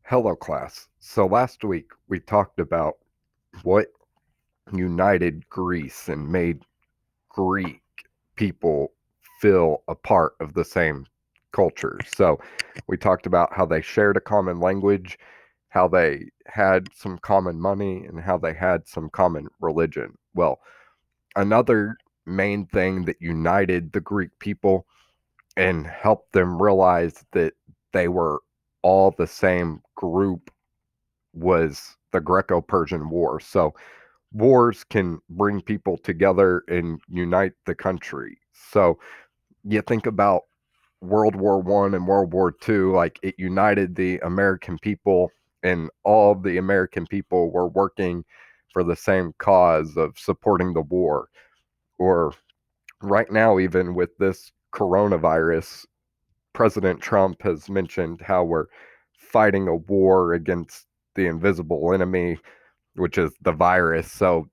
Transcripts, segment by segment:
Hello, class. So last week we talked about what united Greece and made Greek people feel a part of the same culture. So we talked about how they shared a common language, how they had some common money, and how they had some common religion. Well, another main thing that united the Greek people and helped them realize that they were all the same group was the Greco-Persian War. So wars can bring people together and unite the country. So you think about World War One and World War Two, like it united the American people, and all the American people were working for the same cause of supporting the war. Or right now, even with this coronavirus, President Trump has mentioned how we're fighting a war against the invisible enemy, which is the virus. So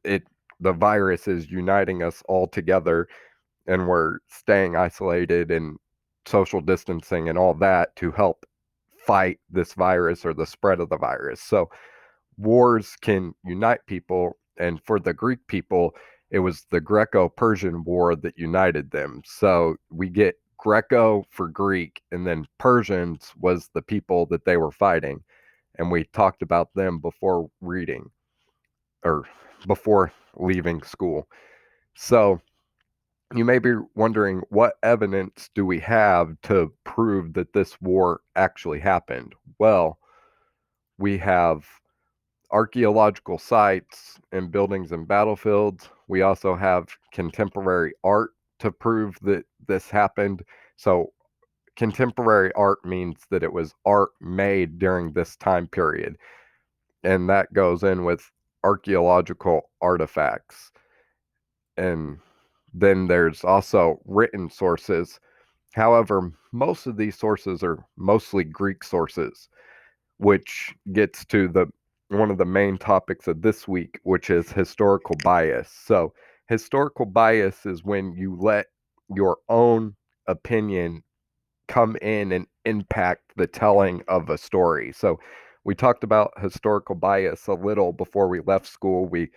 it the virus is uniting us all together, and we're staying isolated and social distancing and all that to help fight this virus or the spread of the virus. So wars can unite people, and for the Greek people, it was the Greco-Persian War that united them. So we get Greco for Greek, and then Persians was the people that they were fighting, and we talked about them before reading or before leaving school. So you may be wondering, what evidence do we have to prove that this war actually happened? Well, we have archaeological sites and buildings and battlefields. We also have contemporary art to prove that this happened. So, contemporary art means that it was art made during this time period, and that goes in with archaeological artifacts. And then there's also written sources. However, most of these sources are mostly Greek sources, which gets to the one of the main topics of this week, which is historical bias. So, historical bias is when you let your own opinion come in and impact the telling of a story. So, we talked about historical bias a little before we left school. We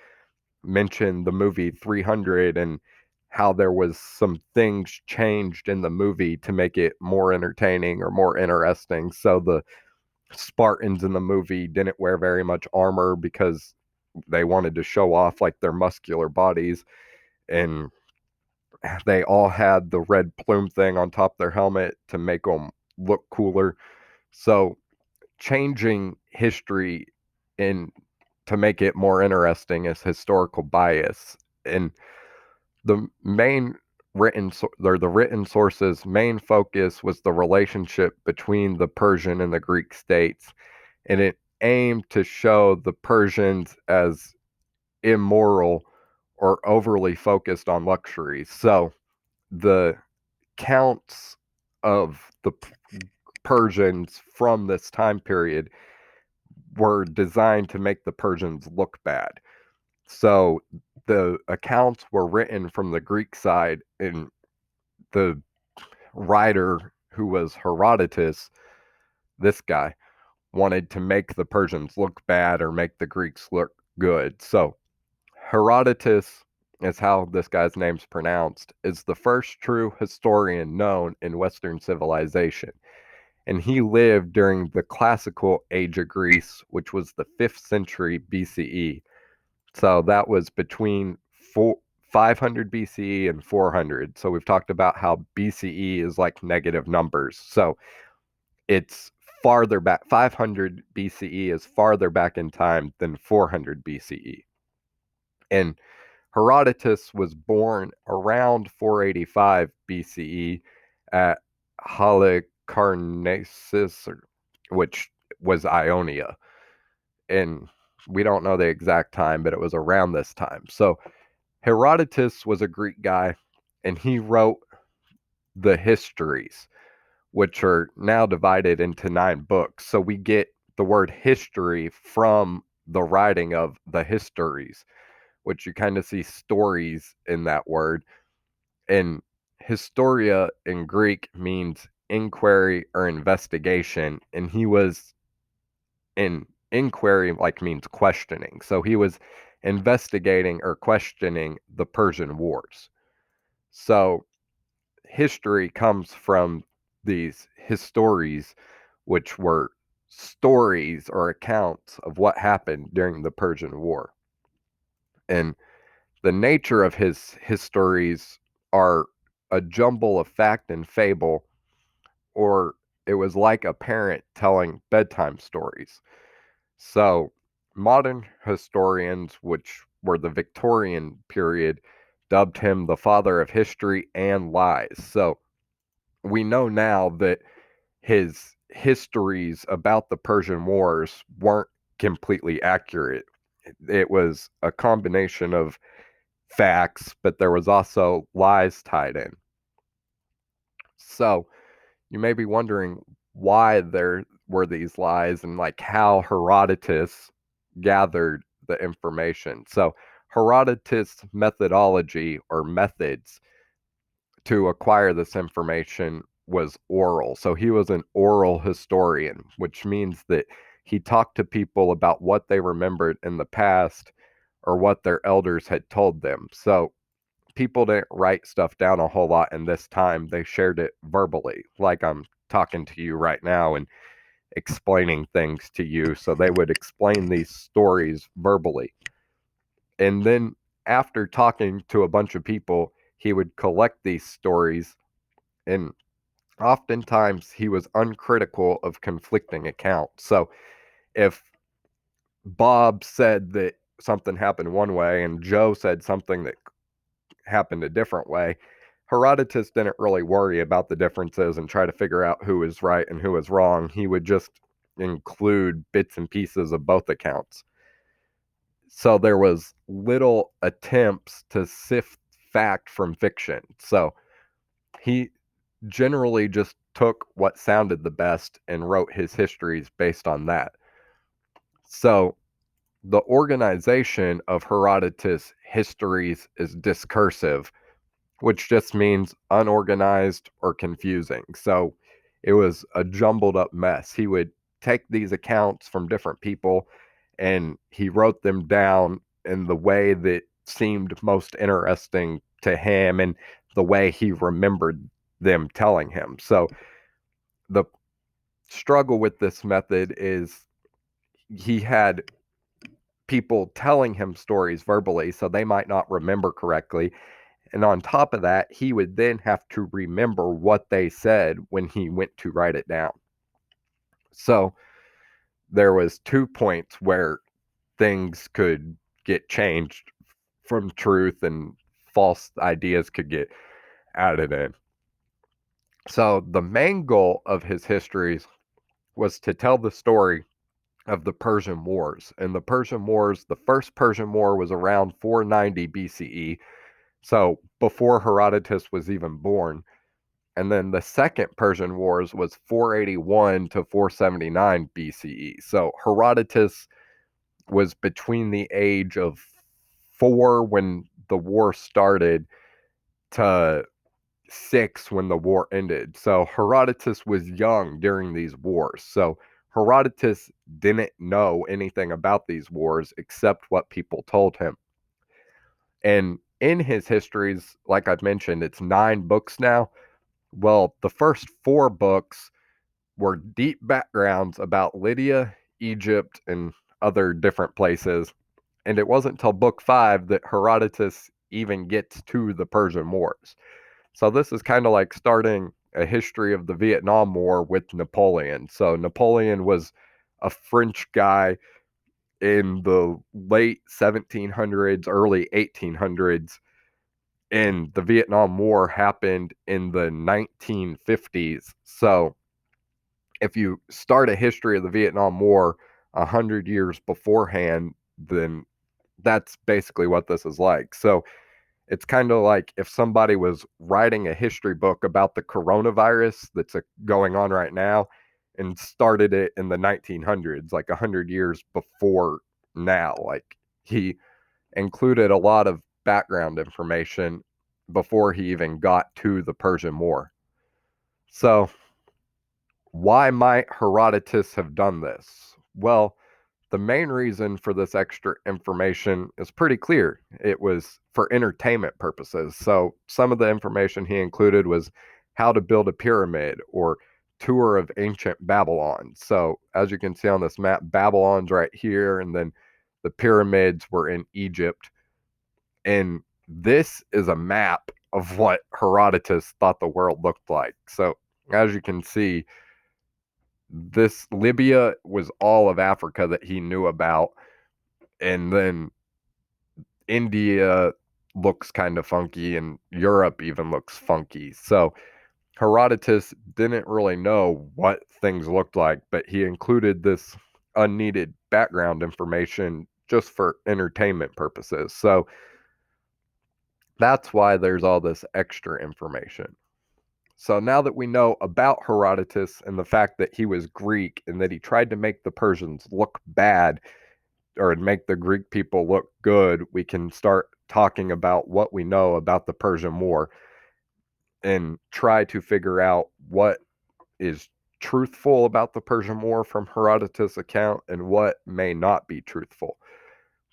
mentioned the movie 300 and how there was some things changed in the movie to make it more entertaining or more interesting. So the Spartans in the movie didn't wear very much armor because they wanted to show off like their muscular bodies, and they all had the red plume thing on top of their helmet to make them look cooler. So changing history in to make it more interesting is historical bias. And the main the written sources main focus was the relationship between the Persian and the Greek states, and it aimed to show the Persians as immoral or overly focused on luxury. So the counts of the Persians from this time period were designed to make the Persians look bad. So the accounts were written from the Greek side, and the writer, who was Herodotus, this guy, wanted to make the Persians look bad or make the Greeks look good. So Herodotus is how this guy's name's pronounced, is the first true historian known in Western civilization. And he lived during the classical age of Greece, which was the 5th century BCE. So that was between 500 BCE and 400. So we've talked about how BCE is like negative numbers. So it's farther back. 500 BCE is farther back in time than 400 BCE. And Herodotus was born around 485 BCE at Halicarnassus, which was Ionia. And we don't know the exact time, but it was around this time. So Herodotus was a Greek guy, and he wrote the Histories, which are now divided into 9 books. So we get the word history from the writing of the Histories, which you kind of see stories in that word. And historia in Greek means inquiry or investigation. And he was and inquiry like means questioning. So he was investigating or questioning the Persian Wars. So history comes from these histories, which were stories or accounts of what happened during the Persian War. And the nature of his histories are a jumble of fact and fable, or it was like a parent telling bedtime stories. So, modern historians, which were the Victorian period, dubbed him the father of history and lies. So, we know now that his histories about the Persian Wars weren't completely accurate. It was a combination of facts, but there was also lies tied in. So, you may be wondering why there were these lies and like how Herodotus gathered the information. So, Herodotus' methodology or methods to acquire this information was oral. So, he was an oral historian, which means that he talked to people about what they remembered in the past or what their elders had told them. So, people didn't write stuff down a whole lot in this time. They shared it verbally, like I'm talking to you right now and explaining things to you. So they would explain these stories verbally. And then after talking to a bunch of people, he would collect these stories. And oftentimes he was uncritical of conflicting accounts. So if Bob said that something happened one way and Joe said something that happened a different way, Herodotus didn't really worry about the differences and try to figure out who was right and who was wrong. He would just include bits and pieces of both accounts. So there was little attempts to sift fact from fiction. So he generally just took what sounded the best and wrote his histories based on that. So the organization of Herodotus' histories is discursive, which just means unorganized or confusing. So it was a jumbled up mess. He would take these accounts from different people and he wrote them down in the way that seemed most interesting to him and the way he remembered them telling him. So the struggle with this method is he had people telling him stories verbally, so they might not remember correctly. And on top of that, he would then have to remember what they said when he went to write it down. So there was 2 points where things could get changed from truth and false ideas could get added in. So the main goal of his histories was to tell the story of the Persian Wars. And the Persian Wars, the first Persian War was around 490 BCE, so before Herodotus was even born. And then the second Persian Wars was 481 to 479 BCE. So Herodotus was between the age of 4 when the war started to 6 when the war ended. So Herodotus was young during these wars. So Herodotus didn't know anything about these wars except what people told him. And in his histories, like I've mentioned, it's 9 books now. Well, the first 4 books were deep backgrounds about Lydia, Egypt, and other different places. And it wasn't until book 5 that Herodotus even gets to the Persian Wars. So this is kind of like starting a history of the Vietnam War with Napoleon. So Napoleon was a French guy in the late 1700s, early 1800s, and the Vietnam War happened in the 1950s. So if you start a history of the Vietnam War 100 years beforehand, then that's basically what this is like. So it's kind of like if somebody was writing a history book about the coronavirus that's going on right now and started it in the 1900s, like 100 years before now. Like he included a lot of background information before he even got to the Persian War. So, why might Herodotus have done this? Well, the main reason for this extra information is pretty clear. It was for entertainment purposes. So some of the information he included was how to build a pyramid or tour of ancient Babylon. So as you can see on this map, Babylon's right here, and then the pyramids were in Egypt. And this is a map of what Herodotus thought the world looked like. So as you can see, this Libya was all of Africa that he knew about, and then India looks kind of funky, and Europe even looks funky. So Herodotus didn't really know what things looked like, but he included this unneeded background information just for entertainment purposes. So that's why there's all this extra information. So now that we know about Herodotus and the fact that he was Greek and that he tried to make the Persians look bad or make the Greek people look good, we can start talking about what we know about the Persian War and try to figure out what is truthful about the Persian War from Herodotus' account and what may not be truthful.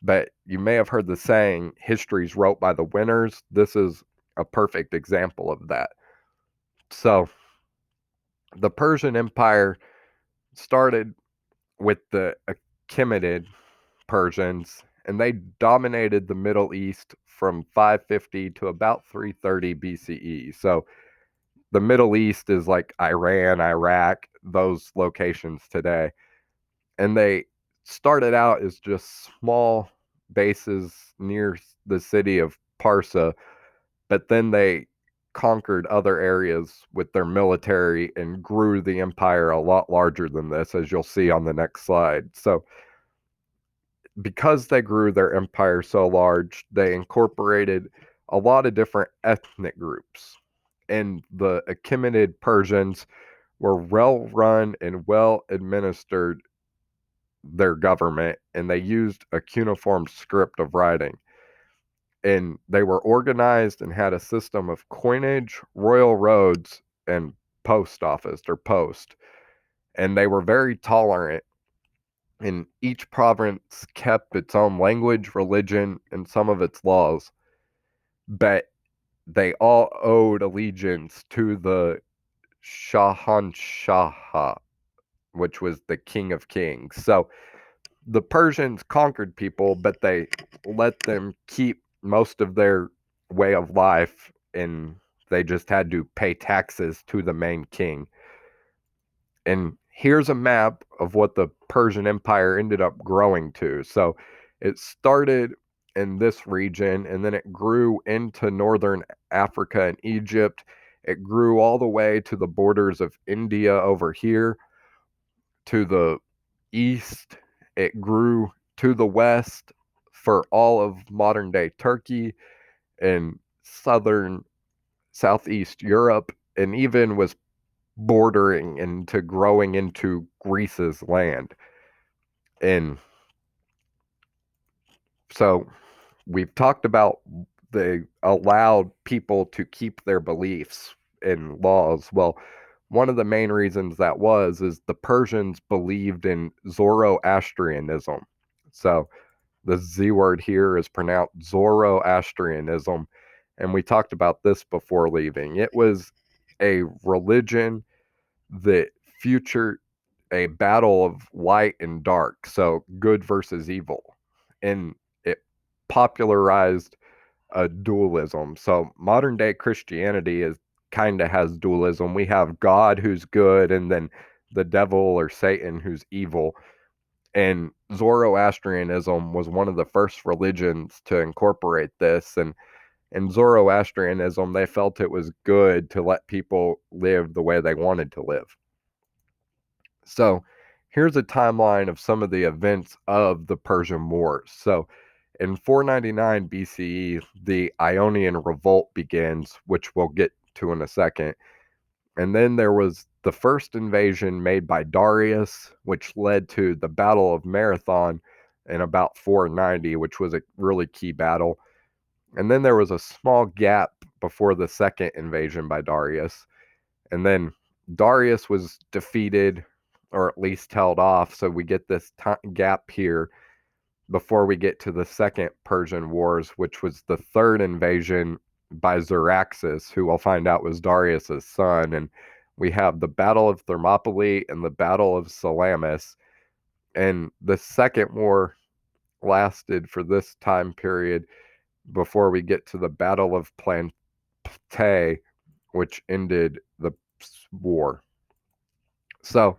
But you may have heard the saying, history's wrote by the winners. This is a perfect example of that. So the Persian Empire started with the Achaemenid Persians, and they dominated the Middle East from 550 to about 330 BCE. So the Middle East is like Iran, Iraq, those locations today. And they started out as just small bases near the city of Parsa, but then they conquered other areas with their military and grew the empire a lot larger than this, as you'll see on the next slide. So because they grew their empire so large, they incorporated a lot of different ethnic groups. And the Achaemenid Persians were well run and well administered their government, and they used a cuneiform script of writing. And they were organized and had a system of coinage, royal roads, and post office or post. And they were very tolerant, and each province kept its own language, religion, and some of its laws. But they all owed allegiance to the Shahanshah, which was the king of kings. So the Persians conquered people, but they let them keep most of their way of life, and they just had to pay taxes to the main king. And here's a map of what the Persian Empire ended up growing to. So it started in this region, and then it grew into northern Africa and Egypt. It grew all the way to the borders of India over here, to the east. It grew to the west for all of modern day Turkey and southern southeast Europe, and even was bordering into growing into Greece's land. And so we've talked about they allowed people to keep their beliefs and laws. Well, one of the main reasons that is the Persians believed in Zoroastrianism. So the Z word here is pronounced Zoroastrianism. And we talked about this before leaving. It was a religion that future a battle of light and dark, so good versus evil. And it popularized a dualism. So modern day Christianity is kind of has dualism. We have God who's good, and then the devil or Satan who's evil. And Zoroastrianism was one of the first religions to incorporate this. And in Zoroastrianism, they felt it was good to let people live the way they wanted to live. So here's a timeline of some of the events of the Persian Wars. So in 499 BCE, the Ionian Revolt begins, which we'll get to in a second. And then there was the first invasion made by Darius, which led to the Battle of Marathon in about 490, which was a really key battle. And then there was a small gap before the second invasion by Darius. And then Darius was defeated or at least held off. So we get this gap here before we get to the Second Persian Wars, which was the third invasion by Xeraxes, who we'll find out was Darius's son. And we have the Battle of Thermopylae and the Battle of Salamis. And the second war lasted for this time period before we get to the Battle of Platae, which ended the war. So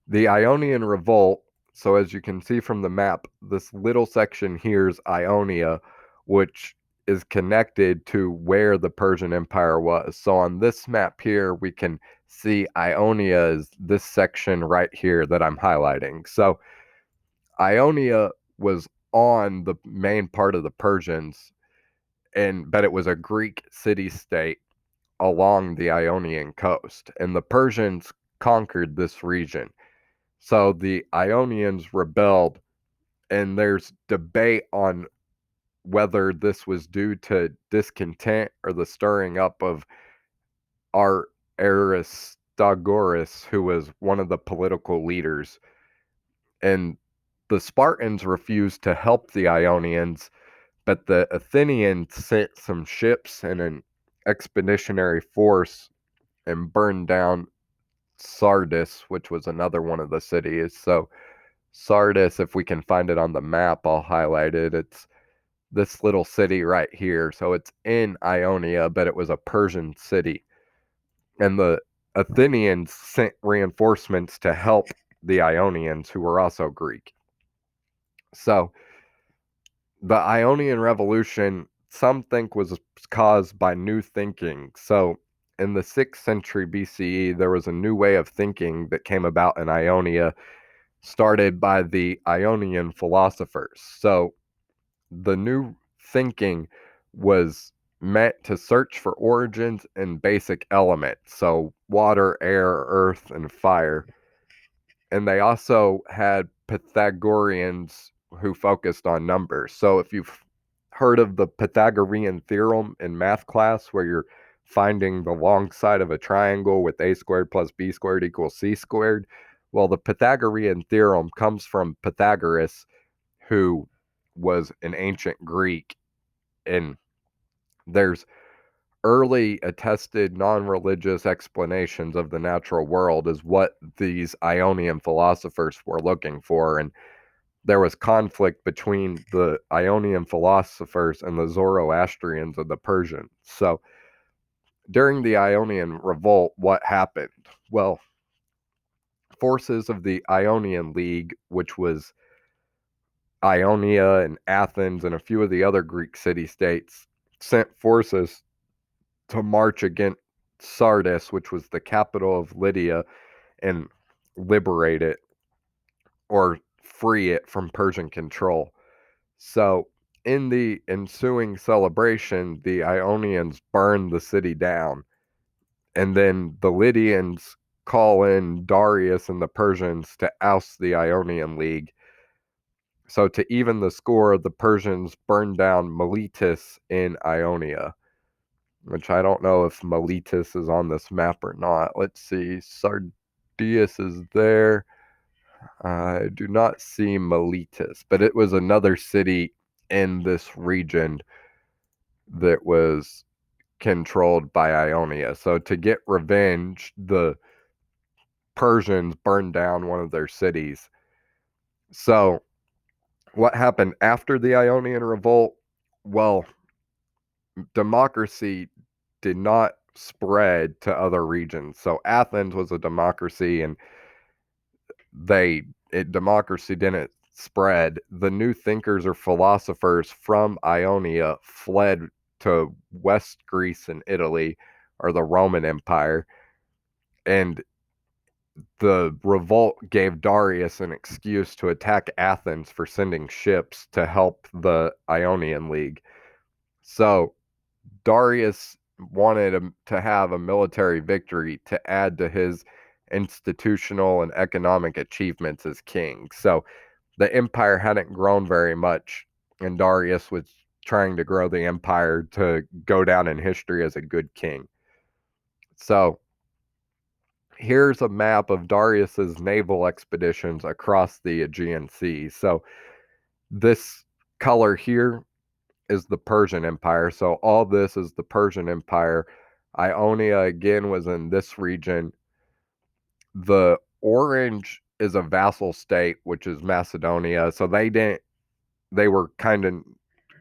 the Ionian Revolt, so as you can see from the map, this little section here is Ionia, which is connected to where the Persian Empire was. So on this map here, we can see Ionia is this section right here that I'm highlighting. So Ionia was on the main part of the Persians, but it was a Greek city-state along the Ionian coast, and the Persians conquered this region. So the Ionians rebelled, and there's debate on whether this was due to discontent or the stirring up of Aristogoras, who was one of the political leaders. And the Spartans refused to help the Ionians, but the Athenians sent some ships and an expeditionary force and burned down Sardis, which was another one of the cities. So Sardis, if we can find it on the map, I'll highlight it. It's this little city right here. So it's in Ionia, but it was a Persian city. And the Athenians sent reinforcements to help the Ionians, who were also Greek. So the Ionian Revolution, some think, was caused by new thinking. So in the 6th century BCE, there was a new way of thinking that came about in Ionia, started by the Ionian philosophers. So the new thinking was meant to search for origins in basic elements, so water, air, earth, and fire. And they also had Pythagoreans who focused on numbers. So if you've heard of the Pythagorean theorem in math class, where you're finding the long side of a triangle with a squared plus b squared equals c squared, well, the Pythagorean theorem comes from Pythagoras, who was an ancient Greek. And there's early attested non-religious explanations of the natural world is what these Ionian philosophers were looking for. And there was conflict between the Ionian philosophers and the Zoroastrians of the Persians. So during the Ionian Revolt, what happened? Well, forces of the Ionian League, which was Ionia and Athens and a few of the other Greek city-states, sent forces to march against Sardis, which was the capital of Lydia, and liberate it or free it from Persian control. So, in the ensuing celebration, the Ionians burned the city down, and then the Lydians call in Darius and the Persians to oust the Ionian League. So, to even the score, the Persians burned down Miletus in Ionia, which I don't know if Miletus is on this map or not. Let's see. Sardius is there. I do not see Miletus, but it was another city in this region that was controlled by Ionia. So to get revenge, the Persians burned down one of their cities. So what happened after the Ionian Revolt? Well, democracy did not spread to other regions. So Athens was a democracy, and democracy didn't spread. The new thinkers or philosophers from Ionia fled to West Greece and Italy, or the Roman Empire, and the revolt gave Darius an excuse to attack Athens for sending ships to help the Ionian League. So Darius wanted to have a military victory to add to his institutional and economic achievements as king. So the empire hadn't grown very much, and Darius was trying to grow the empire to go down in history as a good king. So here's a map of Darius's naval expeditions across the Aegean Sea. So this color here is the Persian Empire. So all this is the Persian Empire. Ionia again was in this region. The orange is a vassal state, which is Macedonia. So they were kind of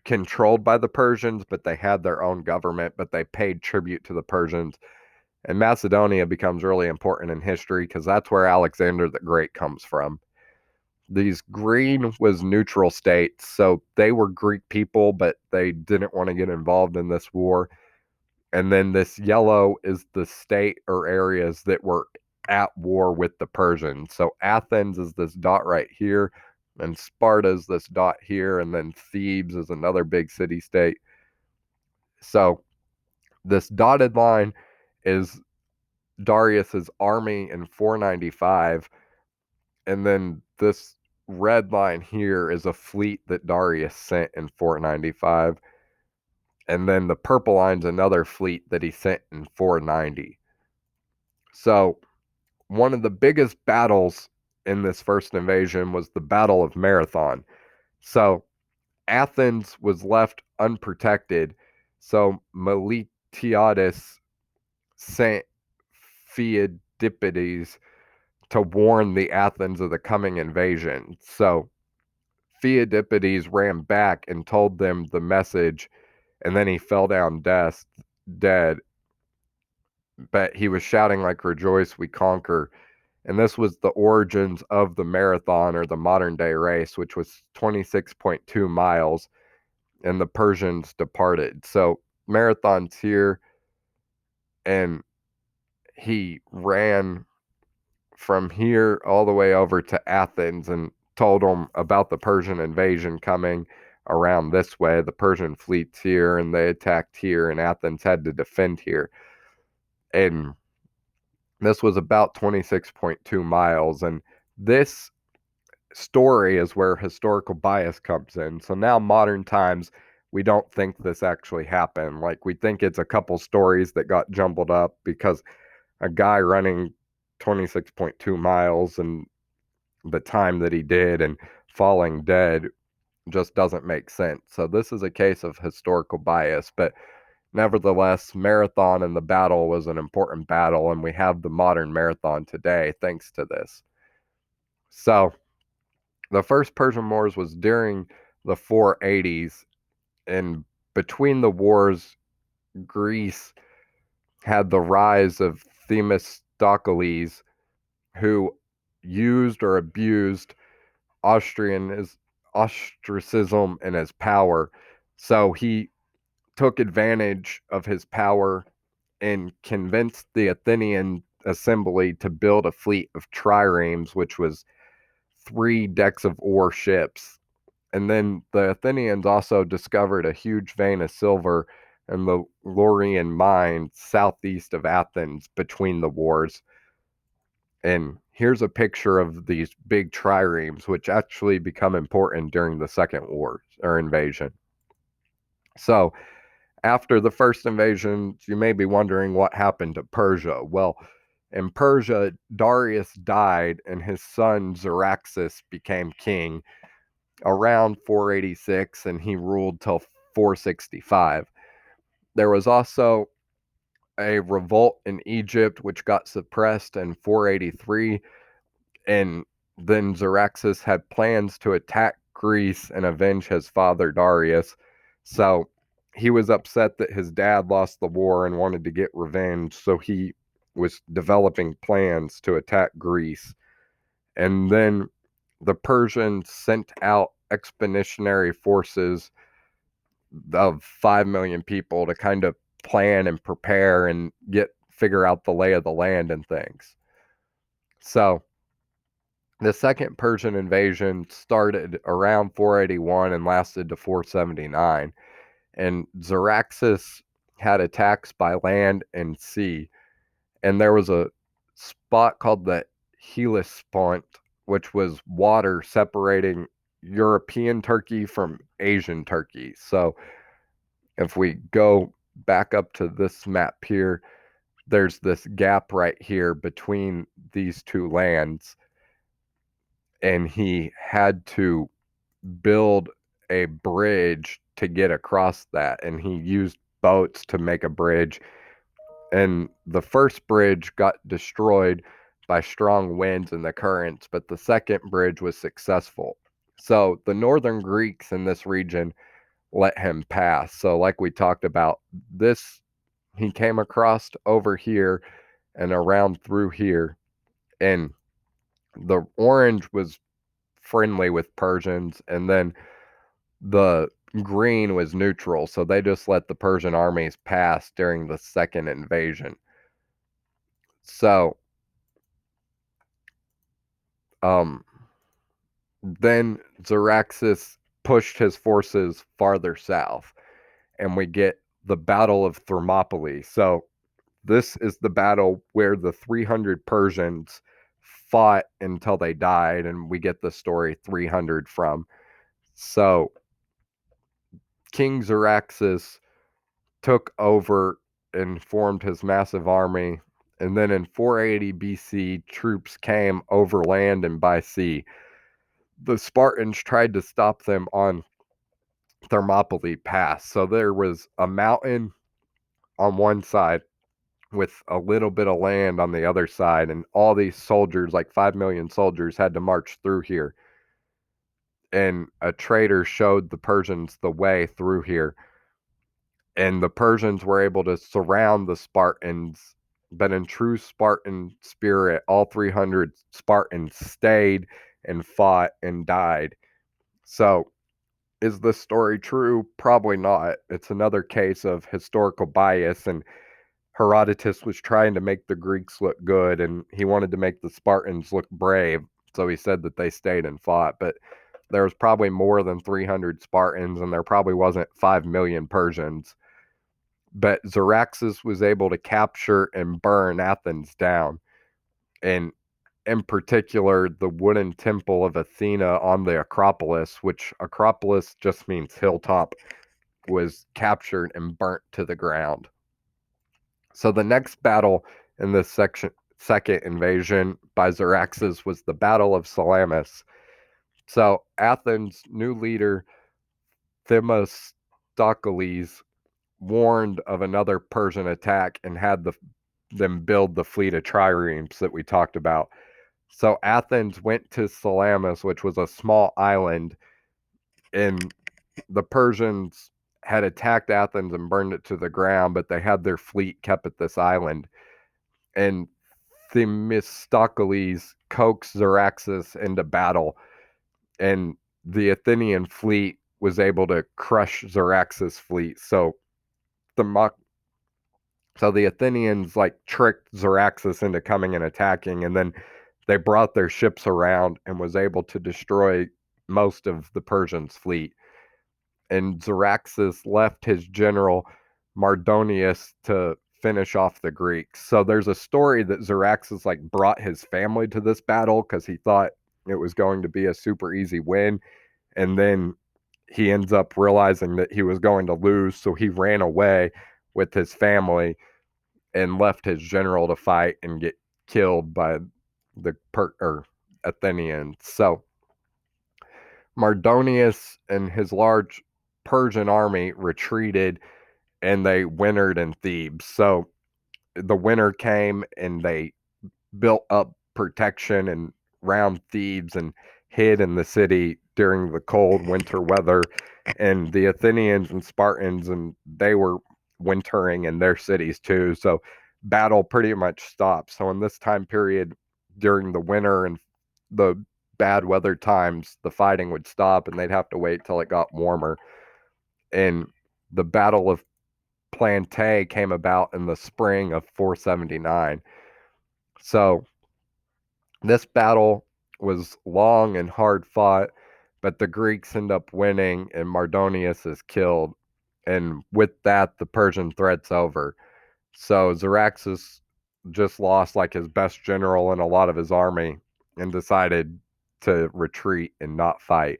controlled by the Persians, but they had their own government, but they paid tribute to the Persians. And Macedonia becomes really important in history because that's where Alexander the Great comes from. These green was neutral states, so they were Greek people, but they didn't want to get involved in this war. And then this yellow is the state or areas that were at war with the Persians. So Athens is this dot right here, and Sparta is this dot here, and then Thebes is another big city state. So this dotted line is Darius's army in 495, and then this red line here is a fleet that Darius sent in 495, and then the purple line's another fleet that he sent in 490. So one of the biggest battles in this first invasion was the Battle of Marathon. So Athens was left unprotected, so Miltiades sent Pheidippides to warn the Athens of the coming invasion. So Pheidippides ran back and told them the message, and then he fell down dead. But he was shouting like, "Rejoice, we conquer." And this was the origins of the marathon, or the modern day race, which was 26.2 miles, and the Persians departed. So marathon's here, and he ran from here all the way over to Athens and told them about the Persian invasion coming around this way. The Persian fleet's here, and they attacked here, and Athens had to defend here. And this was about 26.2 miles. And this story is where historical bias comes in. So now, modern times, we don't think this actually happened. Like, we think it's a couple stories that got jumbled up because a guy running 26.2 miles and the time that he did and falling dead just doesn't make sense. So this is a case of historical bias, but nevertheless, marathon and the battle was an important battle, and we have the modern marathon today thanks to this. So the first Persian Wars was during the 480s, and between the wars, Greece had the rise of Themistocles, who used or abused ostracism and his power. So he took advantage of his power and convinced the Athenian assembly to build a fleet of triremes, which was 3 decks of ore ships. And then the Athenians also discovered a huge vein of silver in the Laurian mine southeast of Athens between the wars. And here's a picture of these big triremes, which actually become important during the second war or invasion. So after the first invasion, you may be wondering what happened to Persia. Well, in Persia, Darius died and his son Xerxes became king around 486, and he ruled till 465. There was also a revolt in Egypt, which got suppressed in 483, and then Xerxes had plans to attack Greece and avenge his father Darius. So he was upset that his dad lost the war and wanted to get revenge, so he was developing plans to attack Greece. And then the Persians sent out expeditionary forces of 5 million people to kind of plan and prepare and figure out the lay of the land and things. So the second Persian invasion started around 481 and lasted to 479. And Xerxes had attacks by land and sea. And there was a spot called the Hellespont, which was water separating European Turkey from Asian Turkey. So if we go back up to this map here, there's this gap right here between these two lands, and he had to build a bridge to get across that, and he used boats to make a bridge. And the first bridge got destroyed by strong winds and the currents, but the second bridge was successful. So the northern Greeks in this region let him pass. So, like we talked about, this he came across over here and around through here, and the orange was friendly with Persians, and then the green was neutral. So they just let the Persian armies pass during the second invasion. So, um, then Xeraxes pushed his forces farther south, and we get the Battle of Thermopylae. So this is the battle where the 300 Persians fought until they died, and we get the story 300 from. So King Xeraxes took over and formed his massive army, and then in 480 BC, troops came over land and by sea. The Spartans tried to stop them on Thermopylae Pass. So there was a mountain on one side with a little bit of land on the other side, and all these soldiers, like 5 million soldiers, had to march through here. And a traitor showed the Persians the way through here, and the Persians were able to surround the Spartans. But in true Spartan spirit, all 300 Spartans stayed and fought and died. So, is this story true? Probably not. It's another case of historical bias, and Herodotus was trying to make the Greeks look good, and he wanted to make the Spartans look brave. So he said that they stayed and fought, but there was probably more than 300 Spartans, and there probably wasn't 5 million Persians. But Xeraxes was able to capture and burn Athens down, and in particular, the wooden temple of Athena on the Acropolis, which Acropolis just means hilltop, was captured and burnt to the ground. So the next battle in this second invasion by Xeraxes was the Battle of Salamis. So Athens' new leader, Themistocles, warned of another Persian attack and had them build the fleet of triremes that we talked about. So Athens went to Salamis, which was a small island, and the Persians had attacked Athens and burned it to the ground, but they had their fleet kept at this island. And Themistocles coaxed Xeraxes into battle, and the Athenian fleet was able to crush Xeraxes' fleet. The so the Athenians like tricked Xeraxes into coming and attacking, and then they brought their ships around and was able to destroy most of the Persians' fleet. And Xeraxes left his general Mardonius to finish off the Greeks. So there's a story that Xeraxes like brought his family to this battle because he thought it was going to be a super easy win, and then he ends up realizing that he was going to lose, so he ran away with his family and left his general to fight and get killed by the Athenians. So Mardonius and his large Persian army retreated, and they wintered in Thebes. So the winter came, and they built up protection and around Thebes and hid in the city during the cold winter weather. And the Athenians and Spartans, and they were wintering in their cities too. So battle pretty much stopped. So in this time period during the winter and the bad weather times, the fighting would stop, and they'd have to wait till it got warmer. And the Battle of Platae came about in the spring of 479. So this battle was long and hard fought, but the Greeks end up winning, and Mardonius is killed. And with that, the Persian threat's over. So Xeraxes just lost like his best general and a lot of his army and decided to retreat and not fight.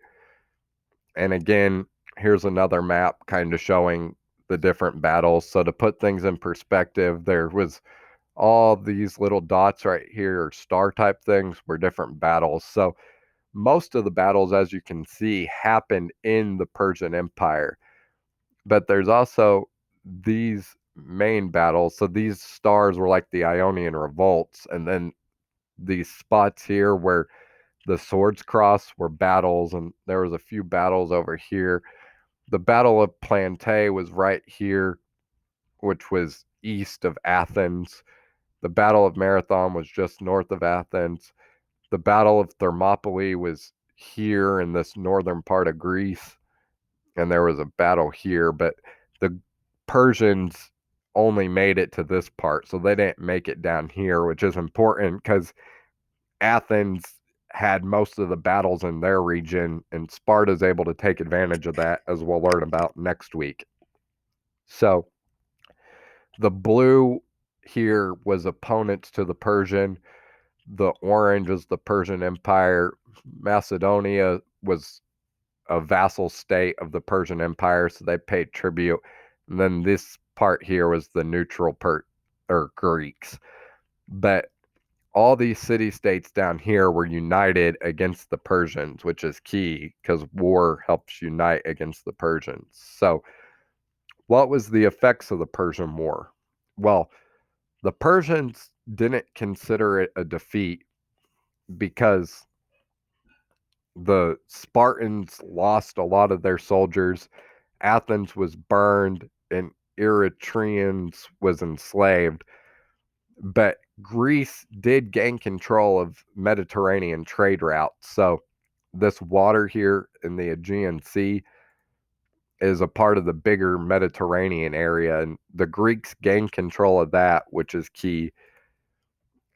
And again, here's another map kind of showing the different battles. So to put things in perspective, there was all these little dots right here are star type things were different battles. So most of the battles, as you can see, happened in the Persian Empire. But there's also these main battles. So these stars were like the Ionian revolts, and then these spots here where the swords cross were battles, and there was a few battles over here. The Battle of Plataea was right here, which was east of Athens. The Battle of Marathon was just north of Athens. The Battle of Thermopylae was here in this northern part of Greece, and there was a battle here, but the Persians only made it to this part, so they didn't make it down here, which is important because Athens had most of the battles in their region, and Sparta's able to take advantage of that, as we'll learn about next week. So the blue here was opponents to the Persian. The orange is the Persian Empire. Macedonia was a vassal state of the Persian Empire, so they paid tribute. And then this part here was the neutral or Greeks. But all these city states down here were united against the Persians, which is key because war helps unite against the Persians. So, what was the effects of the Persian War? Well, the Persians didn't consider it a defeat because the Spartans lost a lot of their soldiers. Athens was burned and Erythraeans was enslaved. But Greece did gain control of Mediterranean trade routes. So this water here in the Aegean Sea is a part of the bigger Mediterranean area, and the Greeks gained control of that, which is key.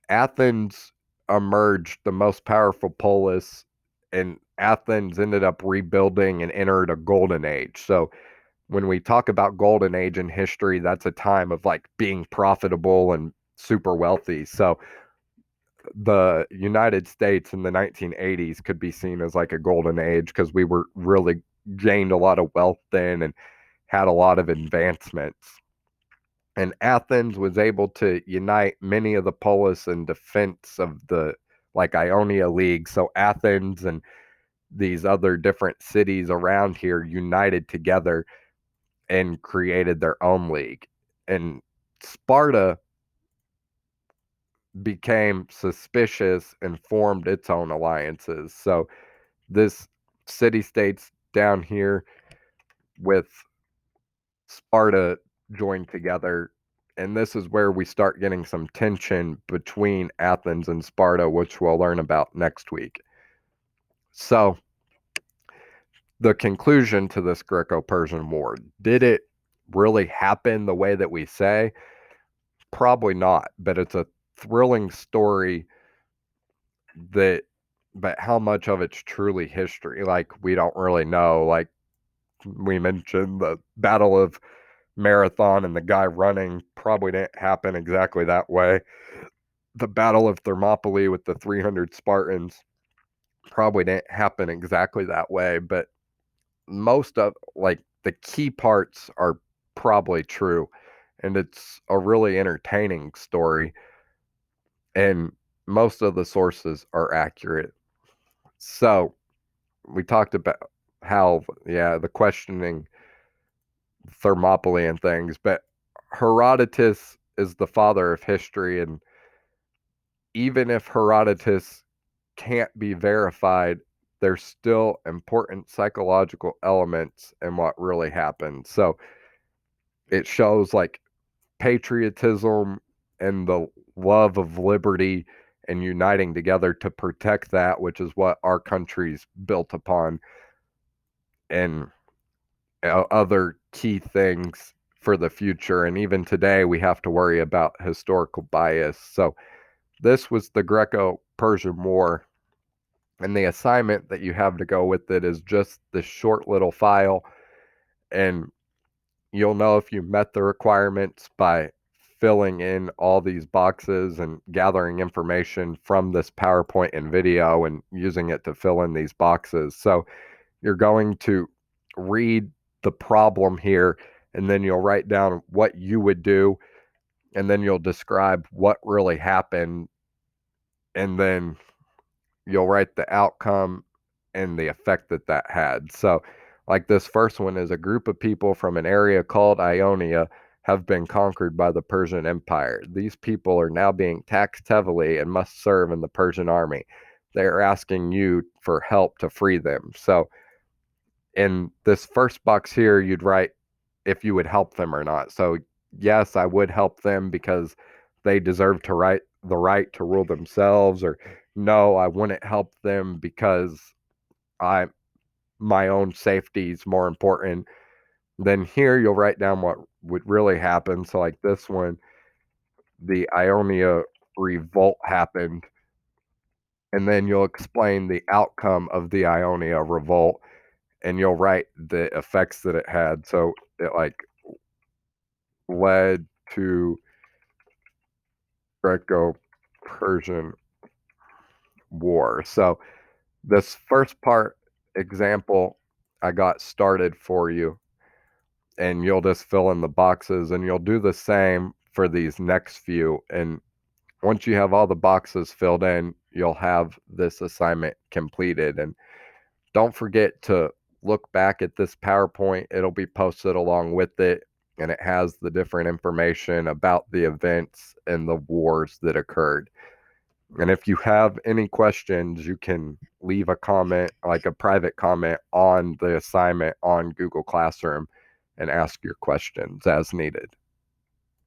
Athens emerged the most powerful polis, and Athens ended up rebuilding and entered a golden age. So when we talk about golden age in history, that's a time of like being profitable and super wealthy. So the United States in the 1980s could be seen as like a golden age because we were really gained a lot of wealth then and had a lot of advancements. And Athens was able to unite many of the polis in defense of the like Ionia League. So Athens and these other different cities around here united together and created their own league. And Sparta became suspicious and formed its own alliances. So this city states down here with Sparta joined together. And this is where we start getting some tension between Athens and Sparta, which we'll learn about next week. So, the conclusion to this Greco-Persian War, did it really happen the way that we say? Probably not, but it's a thrilling story that, but how much of it's truly history? Like, we don't really know. Like, we mentioned the Battle of Marathon and the guy running probably didn't happen exactly that way. The Battle of Thermopylae with the 300 Spartans probably didn't happen exactly that way, but most of like the key parts are probably true, and it's a really entertaining story, and most of the sources are accurate. So we talked about how, yeah, the questioning Thermopylae and things, but Herodotus is the father of history, and even if Herodotus can't be verified, there's still important psychological elements in what really happened. So it shows like patriotism and the love of liberty and uniting together to protect that, which is what our country's built upon, and other key things for the future. And even today, we have to worry about historical bias. So this was the Greco-Persian War. And the assignment that you have to go with it is just this short little file. And you'll know if you met the requirements by filling in all these boxes and gathering information from this PowerPoint and video and using it to fill in these boxes. So you're going to read the problem here, and then you'll write down what you would do and then you'll describe what really happened, and then you'll write the outcome and the effect that that had. So, like this first one is a group of people from an area called Ionia have been conquered by the Persian Empire. These people are now being taxed heavily and must serve in the Persian army. They are asking you for help to free them. So, in this first box here, you'd write if you would help them or not. So, yes, I would help them because they deserve to the right to rule themselves, or no, I wouldn't help them because I my own safety is more important. Then here you'll write down what would really happen. So like this one, the Ionia revolt happened, and then you'll explain the outcome of the Ionia revolt, and you'll write the effects that it had. So it like led to Greco-Persian War. So this first part example I got started for you, and you'll just fill in the boxes, and you'll do the same for these next few. And once you have all the boxes filled in, you'll have this assignment completed. And don't forget to look back at this PowerPoint. It'll be posted along with it, and it has the different information about the events and the wars that occurred. And if you have any questions, you can leave a comment, like a private comment on the assignment on Google Classroom, and ask your questions as needed.